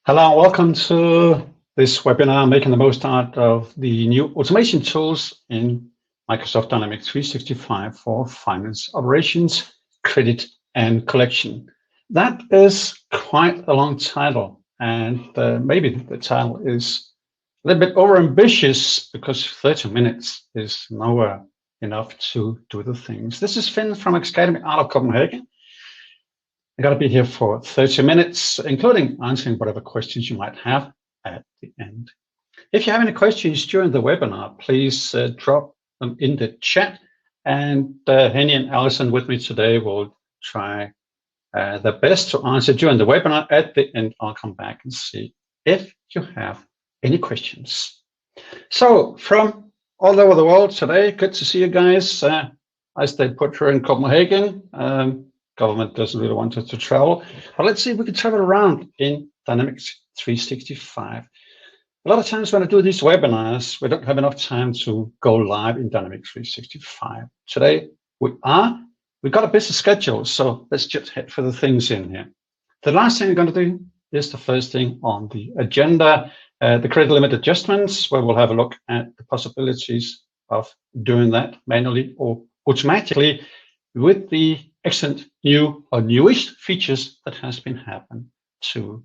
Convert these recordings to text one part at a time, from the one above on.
Hello, welcome to this webinar, making the most out of the new automation tools in Microsoft Dynamics 365 for finance operations, credit, and collection. That is quite a long title, and maybe the title is a little bit overambitious because 30 minutes is nowhere enough to do the things. This is Finn from AXcademy out of Copenhagen. I'm going to be here for 30 minutes, including answering whatever questions you might have at the end. If you have any questions during the webinar, please drop them in the chat. And Henny and Alison with me today will try their best to answer during the webinar. At the end, I'll come back and see if you have any questions. So from all over the world today, good to see you guys. I stay put here in Copenhagen. Government doesn't really want us to travel, but let's see if we can travel around in Dynamics 365. A lot of times when I do these webinars, we don't have enough time to go live in Dynamics 365. Today we've got a busy schedule, so let's just head for the things in here. The last thing we're going to do is the first thing on the agenda, the credit limit adjustments, where we'll have a look at the possibilities of doing that manually or automatically with the excellent new or newish features that has been happened to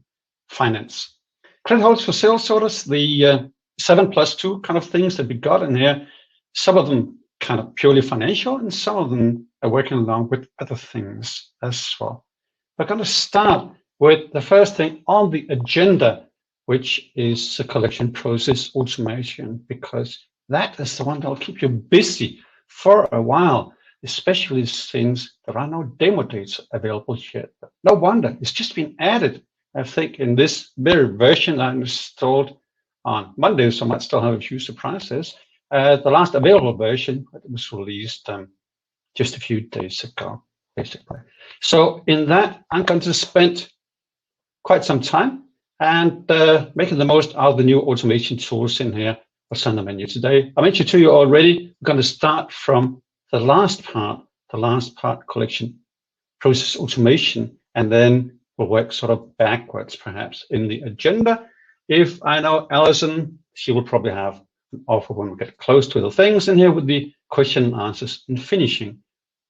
finance. Credit holds for sales orders, the 7+2 kind of things that we got in here, some of them kind of purely financial and some of them are working along with other things as well. We're going to start with the first thing on the agenda, which is the collection process automation, because that is the one that will keep you busy for a while, especially since there are no demo dates available yet. No wonder, it's just been added, I think, in this very version I installed on Monday, so I might still have a few surprises. The last available version was released just a few days ago, basically. So in that, I'm going to spend quite some time and making the most out of the new automation tools in here. What's on the menu today? I mentioned to you already, we're going to start from the last part, collection process automation, and then we'll work sort of backwards, perhaps, in the agenda. If I know Alison, she will probably have an offer when we get close to the things in here with the question and answers and finishing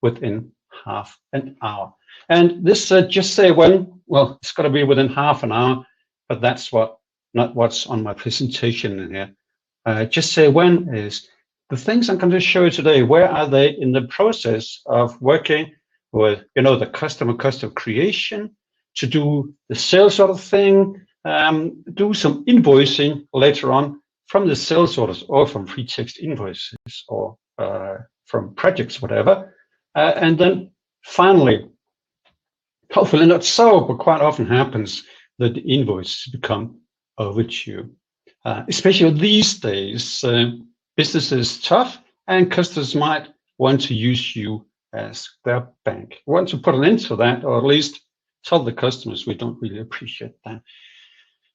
within half an hour. And this just say when, well, it's got to be within half an hour, but that's not what's on my presentation in here. Just say when is the things I'm going to show you today. Where are they in the process of working with, the custom creation, to do the sales sort of thing, do some invoicing later on, from the sales orders or from free text invoices or from projects, whatever. And then finally, hopefully not so, but quite often happens that the invoices become overdue. Especially these days, business is tough and customers might want to use you as their bank. We want to put an end to that, or at least tell the customers we don't really appreciate that.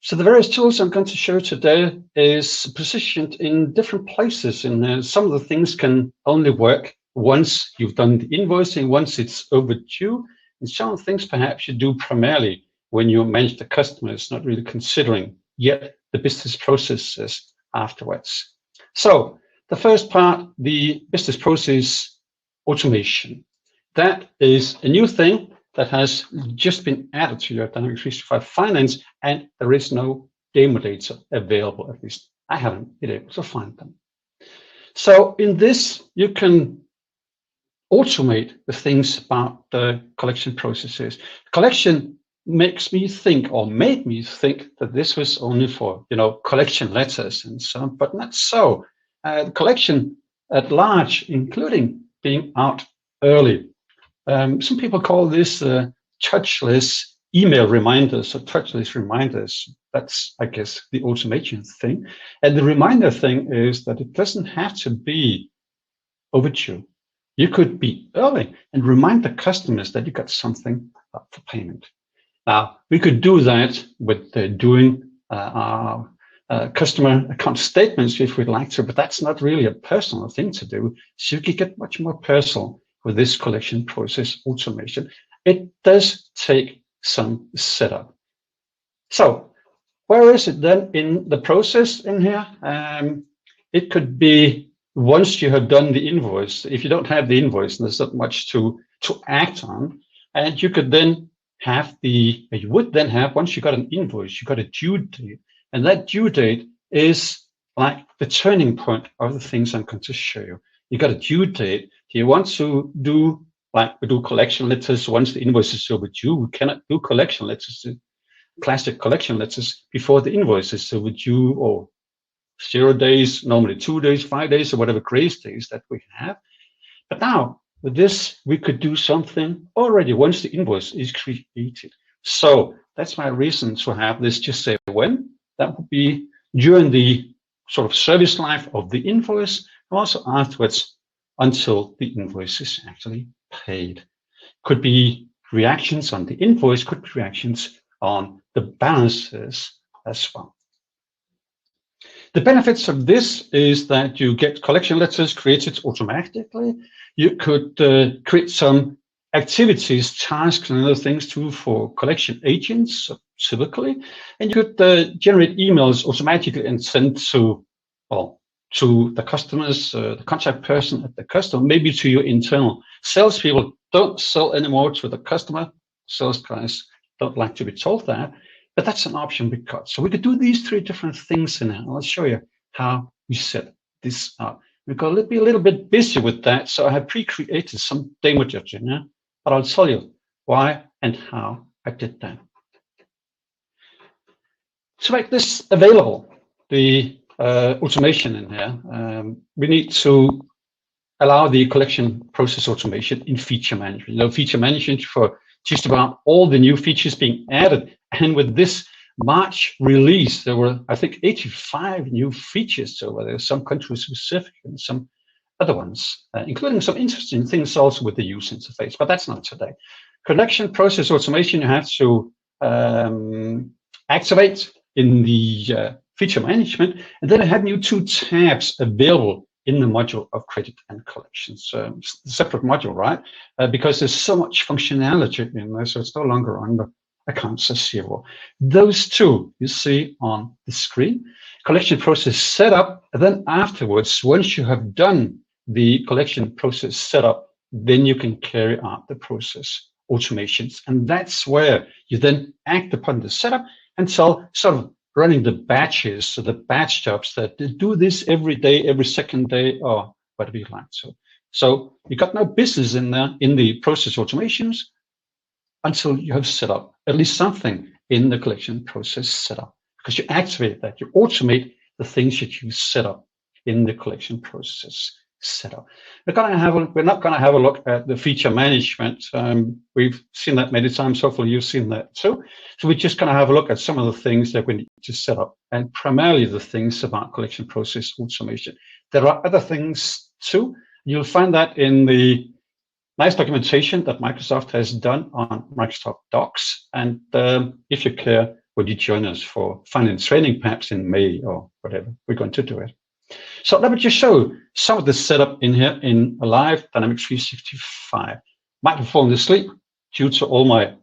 So the various tools I'm going to show today is positioned in different places, and some of the things can only work once you've done the invoicing, once it's overdue, and some of the things perhaps you do primarily when you manage the customers, not really considering yet the business processes afterwards. So the first part, the business process automation. That is a new thing that has just been added to your Dynamics 365 Finance, and there is no demo data available, at least I haven't been able to find them. So in this, you can automate the things about the collection processes. Collection makes me think, or made me think, that this was only for, collection letters and so on, but not so. The collection at large, including being out early. Some people call this touchless email reminders or touchless reminders. That's, I guess, the automation thing. And the reminder thing is that it doesn't have to be overdue. You could be early and remind the customers that you got something up for payment. Now, we could do that with doing our customer account statements if we'd like to, but that's not really a personal thing to do. So you can get much more personal with this collection process automation. It does take some setup. So where is it then in the process in here? It could be once you have done the invoice. If you don't have the invoice, there's not much to act on. And you could then have once you got an invoice, you got a due date. And that due date is like the turning point of the things I'm going to show you. You got a due date. Do you want to do, like we do collection letters once the invoice is overdue? We cannot do collection letters, classic collection letters, before the invoice is overdue, or 0 days, normally 2 days, 5 days, or whatever grace days that we have. But now, with this, we could do something already once the invoice is created. So that's my reason to have this just say when. That would be during the sort of service life of the invoice, and also afterwards until the invoice is actually paid. Could be reactions on the invoice, could be reactions on the balances as well. The benefits of this is that you get collection letters created automatically. You could create some activities, tasks, and other things too for collection agents, typically. And you could generate emails automatically and send to the customers, the contact person at the customer, maybe to your internal salespeople. Don't sell anymore to the customer. Sales guys don't like to be told that. But that's an option we got. So we could do these 3 different things in here. I'll show you how we set this up. We're going to be a little bit busy with that, so I have pre-created some demo jobs in here, but I'll tell you why and how I did that. To make this available, the automation in here, we need to allow the collection process automation in feature management. Feature management for just about all the new features being added. And with this March release, there were, I think, 85 new features. So there are some country specific and some other ones, including some interesting things also with the user interface, but that's not today. Collection process automation you have to activate in the feature management, and then I have new 2 tabs available in the module of credit and collections. Separate module, right? Because there's so much functionality in there, so it's no longer under accounts receivable. Those 2 you see on the screen. Collection process setup, and then afterwards, once you have done the collection process setup, then you can carry out the process automations. And that's where you then act upon the setup and sort of running the batches, so the batch jobs that do this every day, every second day, or whatever you like to. So you got no business in there in the process automations until you have set up at least something in the collection process setup, because you activate that, you automate the things that you set up in the collection process setup. We're not going to have a look at the feature management. We've seen that many times. Hopefully you've seen that too. So we're just going to have a look at some of the things that we need to set up, and primarily the things about collection process automation. There are other things too. You'll find that in the nice documentation that Microsoft has done on Microsoft Docs. And if you care, would you join us for finance training perhaps in May or whatever? We're going to do it. So let me just show some of the setup in here in a live Dynamics 365. Might have fallen asleep due to all my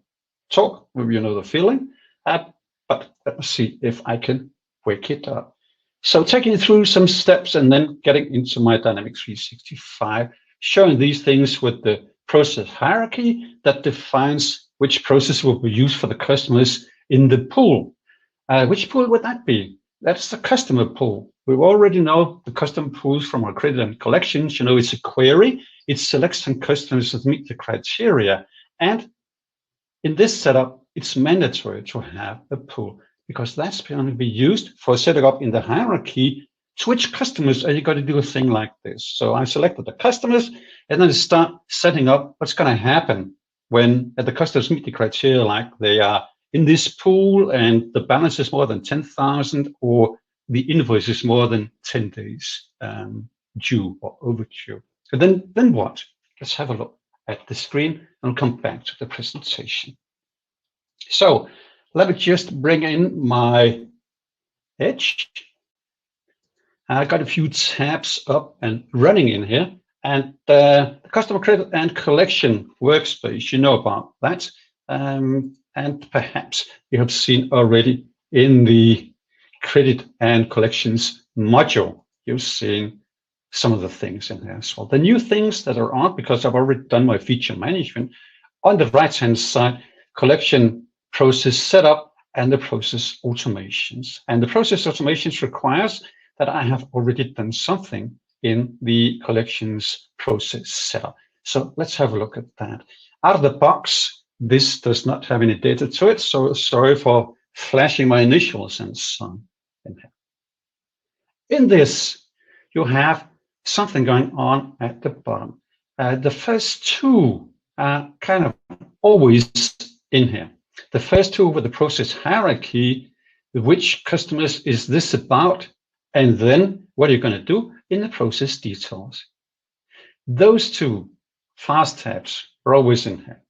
talk, maybe you know the feeling, but let me see if I can wake it up. So taking you through some steps and then getting into my Dynamics 365, showing these things with the process hierarchy that defines which process will be used for the customers in the pool. Which pool would that be? That's the customer pool. We already know the customer pools from our credit and collections. You know, it's a query. It selects some customers that meet the criteria. And in this setup, it's mandatory to have a pool because that's going to be used for setting up in the hierarchy to which customers are you going to do a thing like this. So I selected the customers and then start setting up what's going to happen when the customers meet the criteria, like they are in this pool and the balance is more than 10,000 or the invoice is more than 10 days due or overdue. And then what? Let's have a look at the screen and come back to the presentation. So let me just bring in my Edge. I got a few tabs up and running in here, and the customer credit and collection workspace, you know about that. And perhaps you have seen already in the credit and collections module, you've seen some of the things in there as well. The new things that are on, because I've already done my feature management, on the right-hand side, collection process setup and the process automations. And the process automations requires that I have already done something in the collections process setup. So let's have a look at that. Out of the box, this does not have any data to it, so sorry for flashing my initials and so on in here. In this, you have something going on at the bottom. The first two are kind of always in here. The first two with the process hierarchy, which customers is this about, and then what are you going to do in the process details. Those two fast tabs are always in here.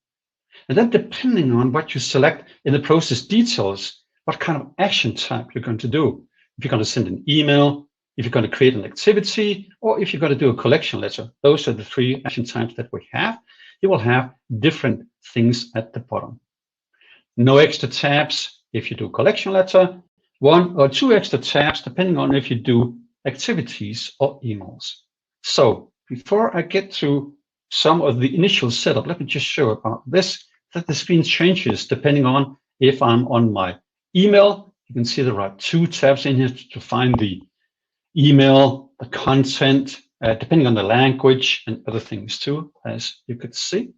And then depending on what you select in the process details, what kind of action type you're going to do. If you're going to send an email, if you're going to create an activity, or if you're going to do a collection letter. Those are the three action types that we have. You will have different things at the bottom. No extra tabs if you do collection letter, 1 or 2 extra tabs depending on if you do activities or emails. So before I get to some of the initial setup, let me just show about this, that the screen changes depending on if I'm on my email. You can see there are 2 tabs in here to find the email, the content, depending on the language and other things too, as you could see.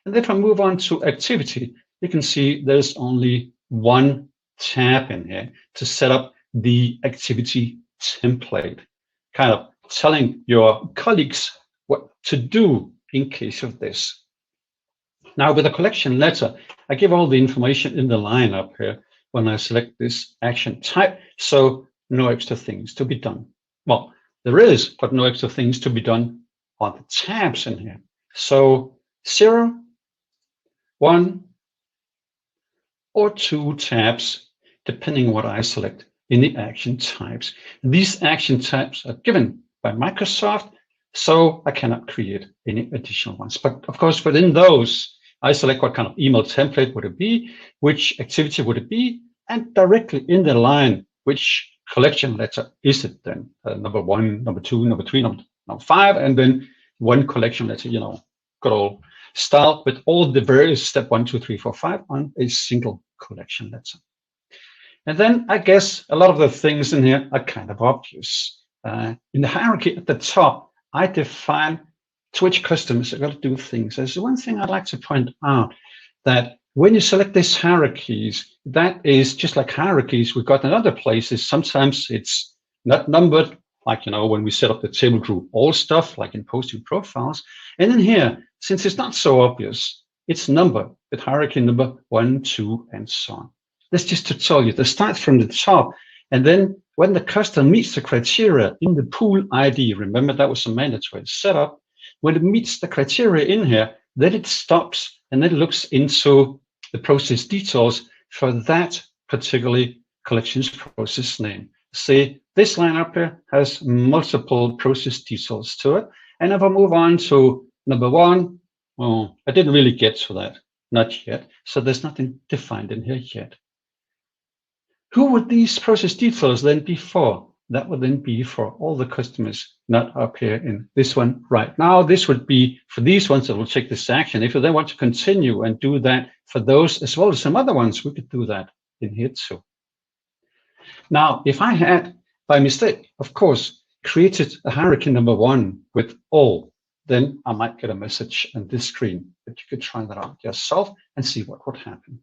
And then if I move on to activity, you can see there's only 1 tab in here to set up the activity template, kind of telling your colleagues what to do in case of this. Now with a collection letter, I give all the information in the line up here when I select this action type, so no extra things to be done. Well, there is, but no extra things to be done on the tabs in here. So 0, 1, or 2 tabs, depending on what I select in the action types. These action types are given by Microsoft, so I cannot create any additional ones. But of course, within those, I select what kind of email template would it be, which activity would it be, and directly in the line, which collection letter is it then? Number 1, number 2, number 3, number 5, and then 1 collection letter, you know, good old style with all the various step 1, 2, 3, 4, 5 on a single collection letter. And then I guess a lot of the things in here are kind of obvious. In the hierarchy at the top, I define to which customers are going to do things. There's one thing I'd like to point out, that when you select these hierarchies, that is just like hierarchies we've got in other places. Sometimes it's not numbered, like, when we set up the table group all stuff, like in posting profiles. And then here, since it's not so obvious, it's numbered with hierarchy number 1, 2, and so on. That's just to tell you to start from the top. And then when the customer meets the criteria in the pool ID, remember that was a mandatory setup, when it meets the criteria in here, then it stops and then looks into the process details for that particular collections process name. See, this line up here has multiple process details to it. And if I move on to number 1, well, I didn't really get to that, not yet. So there's nothing defined in here yet. Who would these process details then be for? That would then be for all the customers not up here in this one right now. This would be for these ones that will take this action. If you then want to continue and do that for those as well as some other ones, we could do that in here too. Now, if I had, by mistake, of course, created a hierarchy number 1 with all, then I might get a message on this screen. But you could try that out yourself and see what would happen.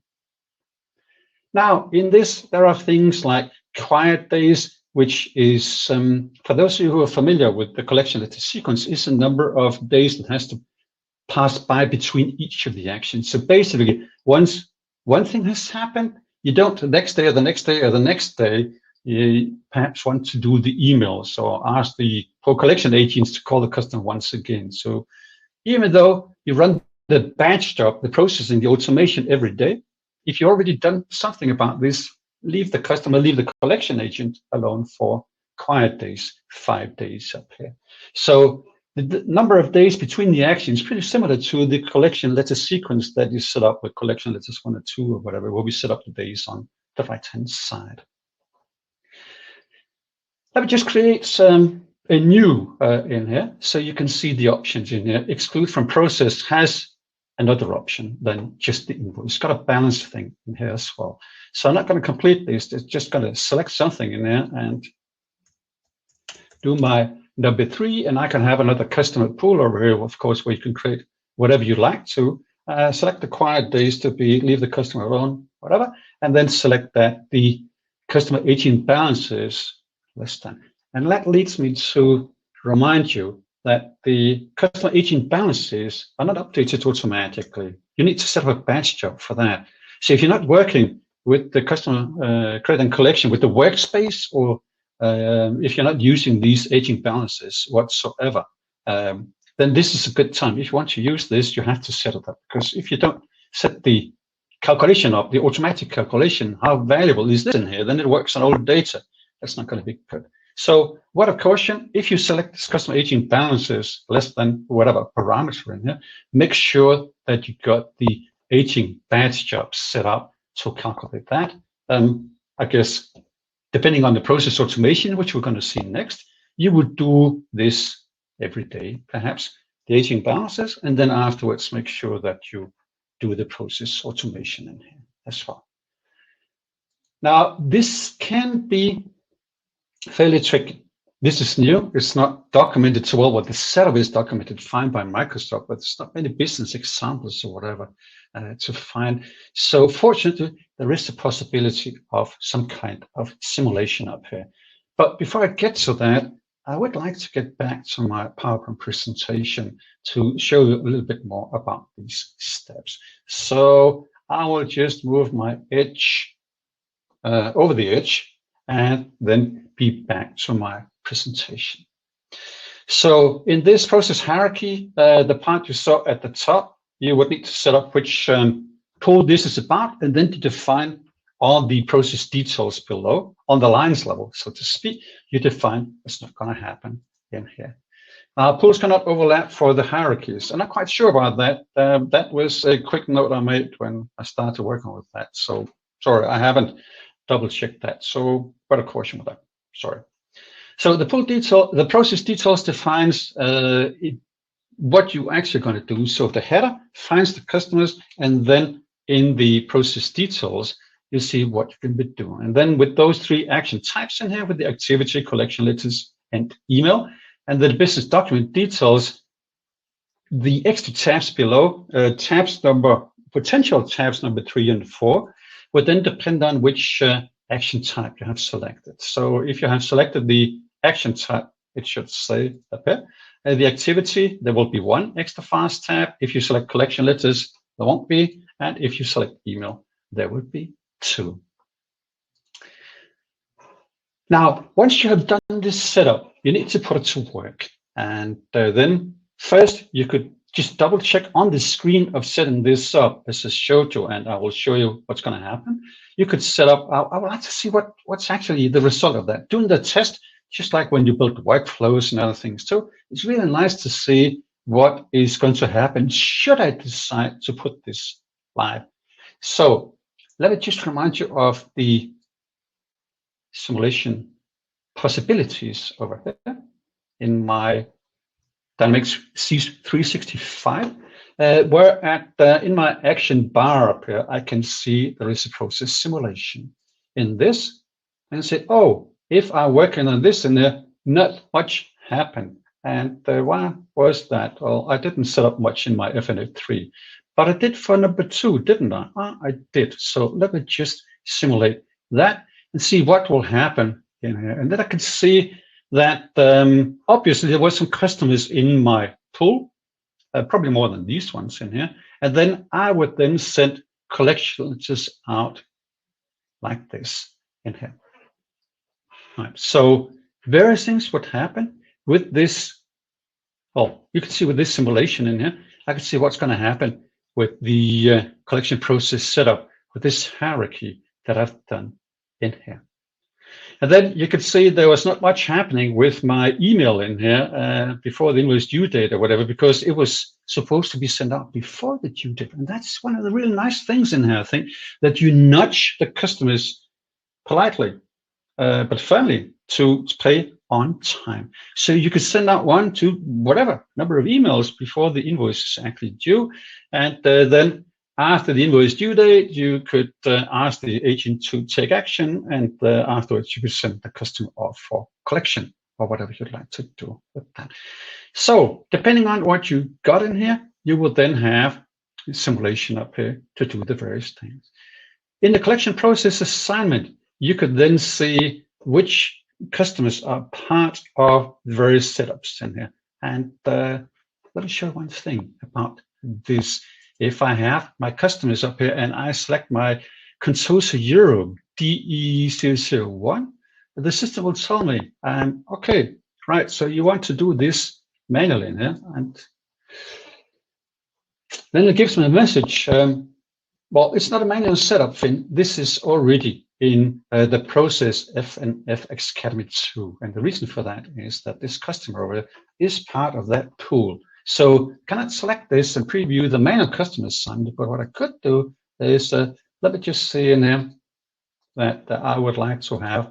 Now, in this, there are things like quiet days, which is, for those of you who are familiar with the collection letter sequence, is a number of days that has to pass by between each of the actions. So basically, once one thing has happened, you don't the next day or the next day or the next day, you perhaps want to do the emails or ask the whole collection agents to call the customer once again. So even though you run the batch job, the processing, the automation every day, if you already done something about this, leave the collection agent alone for quiet days, 5 days up here. So the number of days between the actions is pretty similar to the collection letter sequence that you set up with collection letters 1 or 2 or whatever, where we set up the days on the right-hand side. Let me just create a new in here so you can see the options in here. Exclude from process has another option than just the input. It's got a balance thing in here as well. So I'm not going to complete this. It's just going to select something in there and do my number 3, and I can have another customer pool over here, of course, where you can create whatever you like to. Select the quiet days to be leave the customer alone, whatever, and then select that the customer agent balances less than. And that leads me to remind you that the customer agent balances are not updated automatically. You need to set up a batch job for that. So if you're not working with the customer credit and collection with the workspace, or if you're not using these agent balances whatsoever, then this is a good time. If you want to use this, you have to set it up, because if you don't set the calculation up, the automatic calculation, how valuable is this in here, then it works on old data. That's not going to be good. So word of caution, if you select this customer agent balances less than whatever parameter in here, make sure that you got the aging batch job set up to calculate that. I guess, depending on the process automation, which we're going to see next, you would do this every day, perhaps, the aging balances, and then afterwards make sure that you do the process automation in here as well. Now, this can be fairly tricky. This is new. It's not documented so well. What the setup is documented fine by Microsoft, but there's not many business examples or whatever to find. So fortunately, there is a possibility of some kind of simulation up here. But before I get to that, I would like to get back to my PowerPoint presentation to show you a little bit more about these steps. So I will just move my edge over the edge and then be back to my presentation. So in this process hierarchy, the part you saw at the top, you would need to set up which pool this is about, and then to define all the process details below on the lines level, so to speak. You define what's not going to happen in here. Pools cannot overlap for the hierarchies. I'm not quite sure about that. That was a quick note I made when I started working with that. So sorry, I haven't double check that. So better caution with that. Sorry. So the pool detail, the process details defines what you're actually going to do. So the header finds the customers, and then in the process details, you see what you can be doing. And then with those 3 action types in here, with the activity, collection letters, and email, and the business document details, the extra tabs below, potential tabs number 3 and 4, would then depend on which action type you have selected. So if you have selected the action type, it should say up here. The activity, there will be one extra fast tab. If you select collection letters, there won't be. And if you select email, there will be 2. Now, once you have done this setup, you need to put it to work. And then first, you could just double check on the screen of setting this up as I showed you, and I will show you what's going to happen. You could set up, I would like to see what's actually the result of that. Doing the test, just like when you build workflows and other things too, it's really nice to see what is going to happen should I decide to put this live. So let me just remind you of the simulation possibilities over here in my Dynamics 365, where in my action bar up here, I can see there is a process simulation in this, and say, oh, if I'm working on this in there, not much happened. And why was that? Well, I didn't set up much in my FNF3, but I did for number 2, didn't I? I did. So let me just simulate that and see what will happen in here. And then I can see that obviously there were some customers in my pool, probably more than these ones in here. And then I would then send collection letters out like this in here. Right. So various things would happen with this. Well, you can see with this simulation in here, I can see what's going to happen with the collection process setup with this hierarchy that I've done in here. And then you could see there was not much happening with my email in here before the invoice due date or whatever, because it was supposed to be sent out before the due date. And that's one of the really nice things in here, I think, that you nudge the customers politely, but firmly to pay on time. So you could send out 1 to whatever number of emails before the invoice is actually due. And then after the invoice due date, you could ask the agent to take action, and afterwards you could send the customer off for collection or whatever you'd like to do with that. So depending on what you got in here, you will then have a simulation up here to do the various things. In the collection process assignment, you could then see which customers are part of the various setups in here. And let me show one thing about this. If I have my customers up here and I select my Contosa Euro DE001, the system will tell me, okay, right, so you want to do this manually in here. And then it gives me a message. Well, it's not a manual setup, Finn. This is already in the process FNF AXcademy 2. And the reason for that is that this customer over is part of that pool. So cannot select this and preview the manual customer assignment, but what I could do is, let me just say in here that I would like to have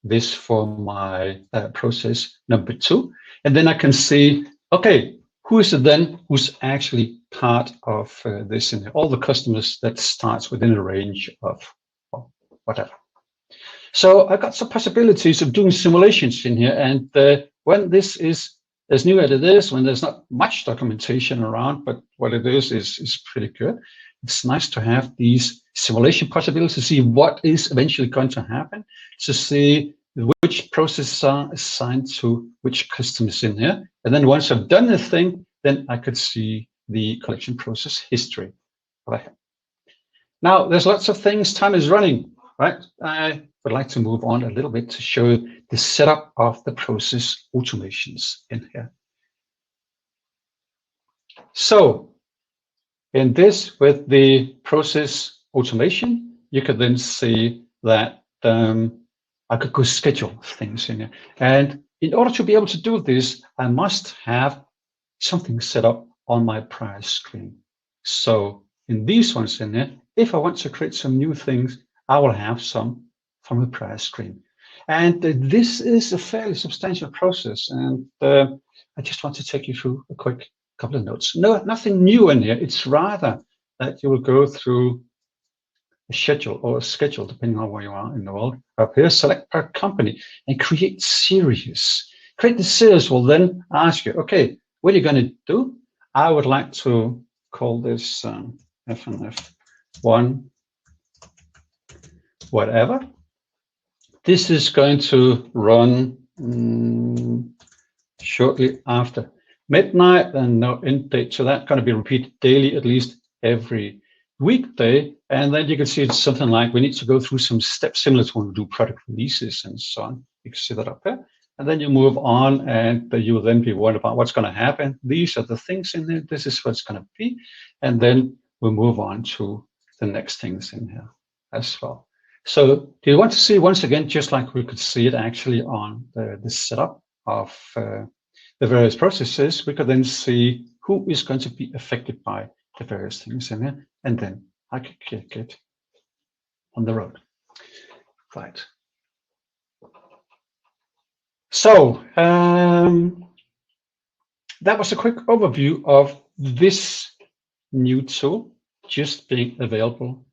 this for my process number 2. And then I can see, okay, who is it then who's actually part of this in here? All the customers that starts within a range of whatever. So I got some possibilities of doing simulations in here. And when this is as new as it is, when there's not much documentation around, but what it is pretty good. It's nice to have these simulation possibilities to see what is eventually going to happen, to see which processes are assigned to which customers in here. And then once I've done the thing, then I could see the collection process history. Now, there's lots of things, time is running, right? I would like to move on a little bit to show the setup of the process automations in here. So in this, with the process automation, you could then see that I could go schedule things in here. And in order to be able to do this, I must have something set up on my prior screen. So in these ones in here, if I want to create some new things, I will have some from the prior screen. And this is a fairly substantial process. And I just want to take you through a quick couple of notes. No, nothing new in here. It's rather that you will go through a schedule or a schedule, depending on where you are in the world. Up here, select per company and create series. Create the series will then ask you, okay, what are you going to do? I would like to call this FNF1 whatever. This is going to run shortly after midnight, and no end date. So that's going to be repeated daily, at least every weekday. And then you can see it's something like we need to go through some steps similar to when we do product releases and so on. You can see that up there. And then you move on, and you will then be worried about what's going to happen. These are the things in there. This is what's going to be. And then we'll move on to the next things in here as well. So do you want to see, once again, just like we could see it actually on the setup of the various processes, we could then see who is going to be affected by the various things in here. And then I could click it on the road. Right. So that was a quick overview of this new tool just being available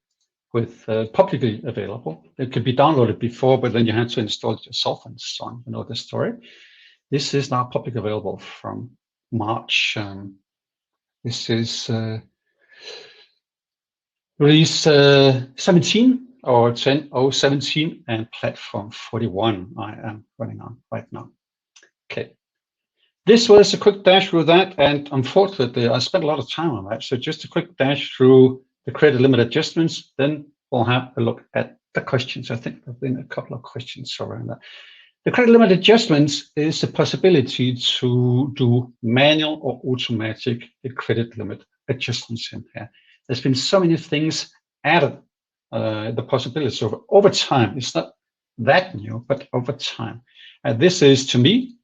with publicly available. It could be downloaded before, but then you had to install it yourself and so on. You know the story. This is now publicly available from March. This is release 17 or 10.017 and platform 41 I am running on right now. Okay. This was a quick dash through that, and unfortunately, I spent a lot of time on that. So just a quick dash through the credit limit adjustments, then we'll have a look at the questions. I think there have been a couple of questions around that. The credit limit adjustments is the possibility to do manual or automatic credit limit adjustments in here. There's been so many things added, the possibilities over time. It's not that new, but over time. And this is, to me,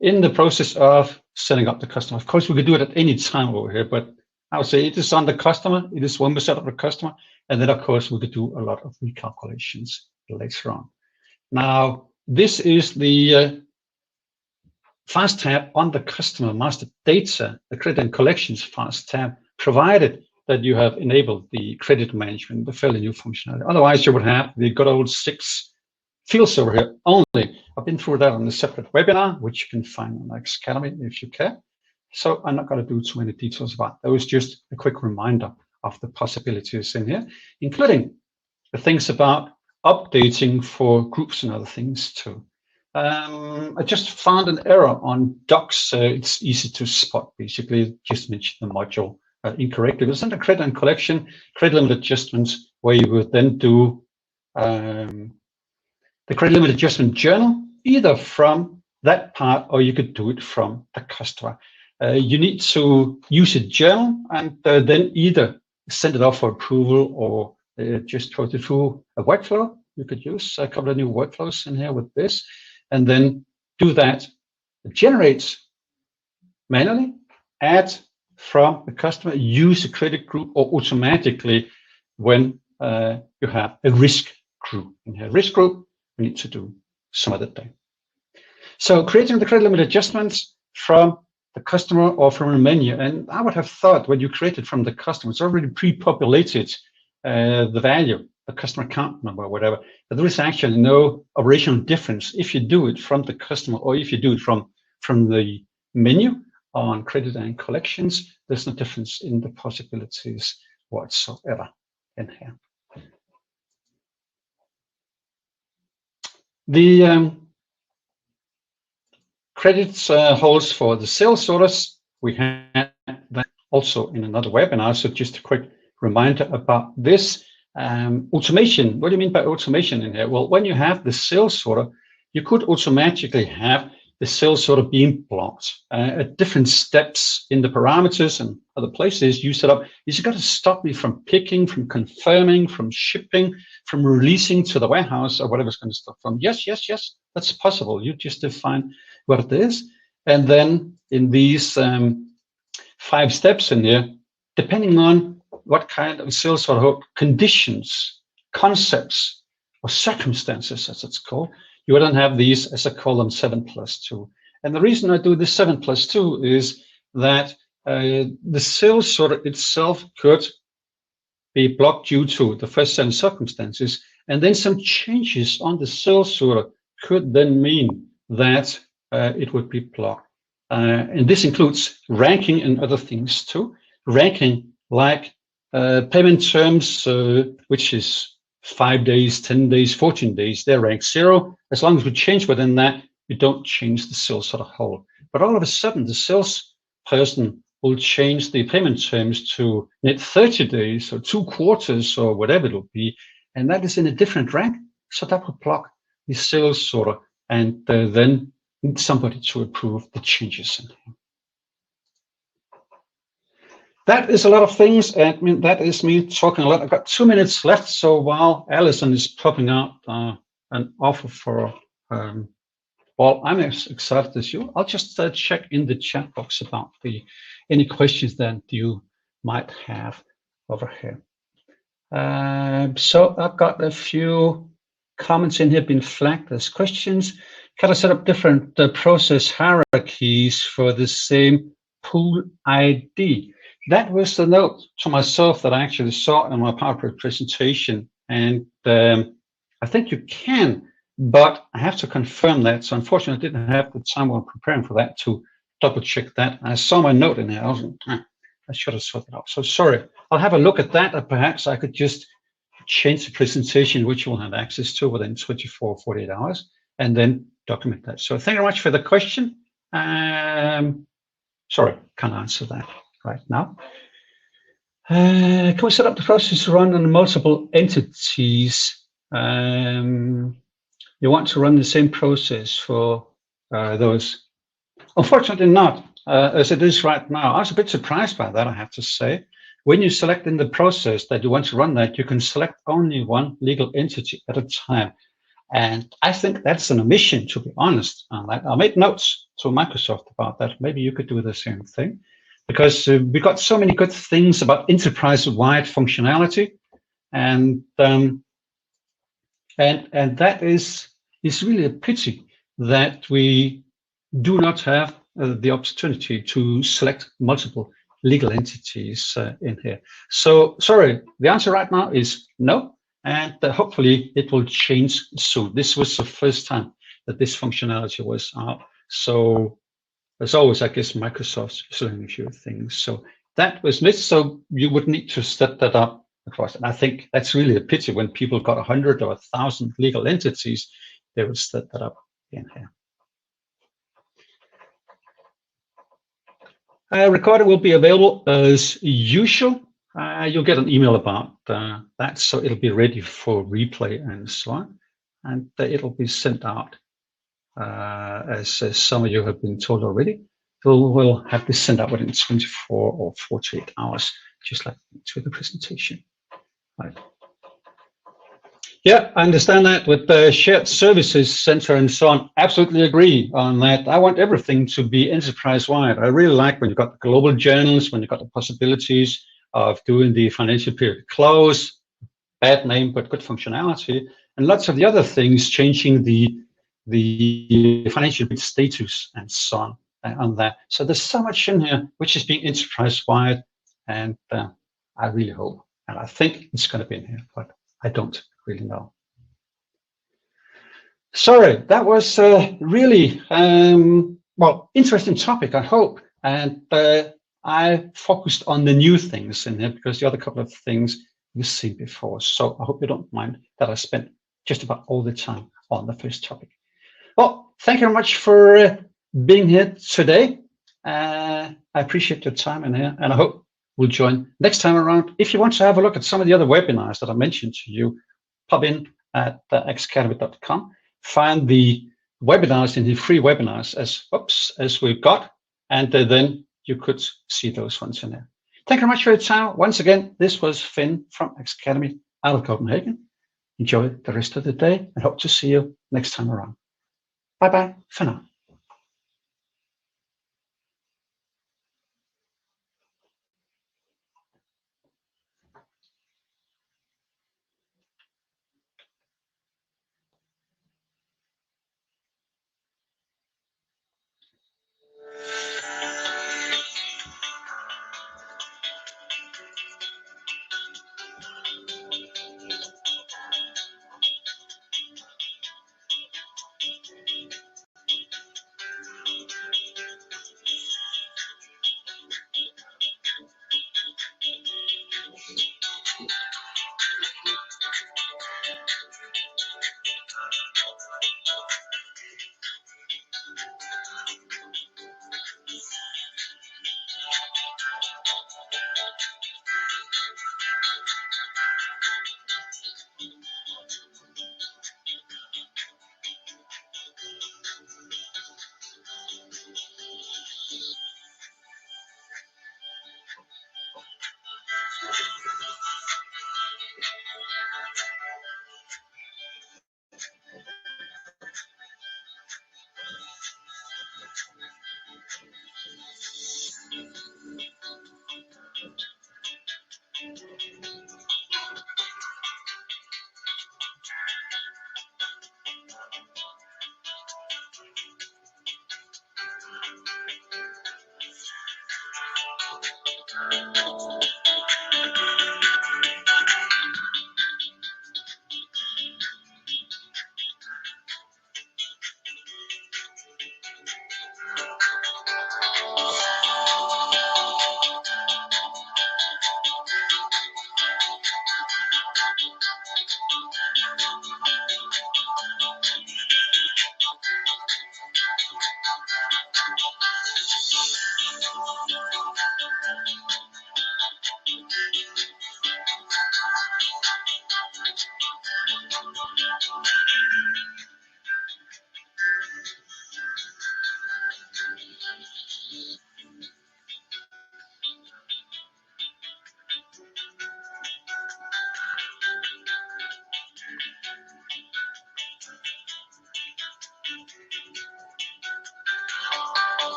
in the process of setting up the customer. Of course, we could do it at any time over here, but I would say it is on the customer. It is when we set up the customer. And then, of course, we could do a lot of recalculations later on. Now, this is the fast tab on the customer master data, the credit and collections fast tab, provided that you have enabled the credit management, the fairly new functionality. Otherwise, you would have the good old 6 fields over here only. I've been through that on a separate webinar, which you can find on AXcademy if you care. So I'm not going to do too many details about those, just a quick reminder of the possibilities in here, including the things about updating for groups and other things too. I just found an error on docs. It's easy to spot, basically. Just mention the module incorrectly. It was under credit and collection, credit limit adjustments, where you would then do the credit limit adjustment journal, either from that part or you could do it from the customer. You need to use a journal and then either send it off for approval or just go through a workflow. You could use a couple of new workflows in here with this, and then do that. It generates manually, add from the customer, use a credit group, or automatically when you have a risk group. In here, risk group, we need to do some other thing. So creating the credit limit adjustments from the customer or from a menu. And I would have thought when you create it from the customer, it's already pre-populated the value, the customer account number, or whatever. But there is actually no operational difference if you do it from the customer or if you do it from the menu on credit and collections. There's no difference in the possibilities whatsoever in here. The credits holds for the sales orders. We had that also in another webinar. So just a quick reminder about this. Automation. What do you mean by automation in here? Well, when you have the sales order, you could automatically have the sales order being blocked at different steps in the parameters and other places you set up. You've got to stop me from picking, from confirming, from shipping, from releasing to the warehouse or whatever's going to stop from. Yes, yes, yes, that's possible. You just define what it is. And then in these 5 steps in here, depending on what kind of sales order conditions, concepts, or circumstances, as it's called, you would then have these, as I call them, 7+2. And the reason I do this 7+2 is that the sales order itself could be blocked due to the first 7 circumstances, and then some changes on the sales order could then mean that it would be blocked. And this includes ranking and other things too. Ranking like payment terms, which is 5 days, 10 days, 14 days, they're ranked 0. As long as we change within that, we don't change the sales as a whole. But all of a sudden, the salesperson will change the payment terms to net 30 days or 2 quarters or whatever it will be, and that is in a different rank. So that will block the sales order, and then need somebody to approve the changes in here. That is a lot of things, and that is me talking a lot. I've got 2 minutes left, so while Alison is popping out an offer for, well, I'm as excited as you. I'll just check in the chat box about any questions that you might have over here. So I've got a few comments in here being flagged as questions. Can I set up different process hierarchies for the same pool ID? That was the note to myself that I actually saw in my PowerPoint presentation, and I think you can, but I have to confirm that. So unfortunately, I didn't have the time while preparing for that to double check that. I saw my note in there. I should have sorted it out. So sorry. I'll have a look at that, and perhaps I could just change the presentation, which you'll have access to within 24, 48 hours, and then document that. So thank you very much for the question. Sorry, can't answer that right now. Can we set up the process to run on multiple entities? You want to run the same process for those? Unfortunately not, as it is right now. I was a bit surprised by that, I have to say. When you select in the process that you want to run that, you can select only one legal entity at a time. And I think that's an omission, to be honest, on that. I made notes to Microsoft about that. Maybe you could do the same thing, because we got so many good things about enterprise-wide functionality, and that is really a pity that we do not have the opportunity to select multiple legal entities in here. So sorry, the answer right now is no, and hopefully it will change soon. This was the first time that this functionality was out. So as always, I guess Microsoft's learning a few things. So that was missed. So you would need to set that up across. And I think that's really a pity. When people got 100 or 1,000 legal entities, they would set that up in here. Recording will be available as usual. You'll get an email about that, so it'll be ready for replay and so on. And it'll be sent out, as some of you have been told already. We'll have this sent out within 24 or 48 hours, just like to the presentation. Right. Yeah, I understand that with the shared services center and so on. Absolutely agree on that. I want everything to be enterprise-wide. I really like when you've got the global journals, when you've got the possibilities of doing the financial period close, bad name, but good functionality, and lots of the other things, changing the financial status and so on that. So there's so much in here which is being enterprise-wide, and I really hope, and I think it's going to be in here, but I don't really know. Sorry, that was really well, interesting topic, I hope, and I focused on the new things in here because the other couple of things you've seen before. So I hope you don't mind that I spent just about all the time on the first topic. Well, thank you very much for being here today. I appreciate your time in here, and I hope we'll join next time around. If you want to have a look at some of the other webinars that I mentioned to you, pop in at AXcademy.com, find the webinars in the free webinars as we've got, and then you could see those ones in there. Thank you very much for your time. Once again, this was Finn from AXcademy out of Copenhagen. Enjoy the rest of the day and hope to see you next time around. Bye-bye for now.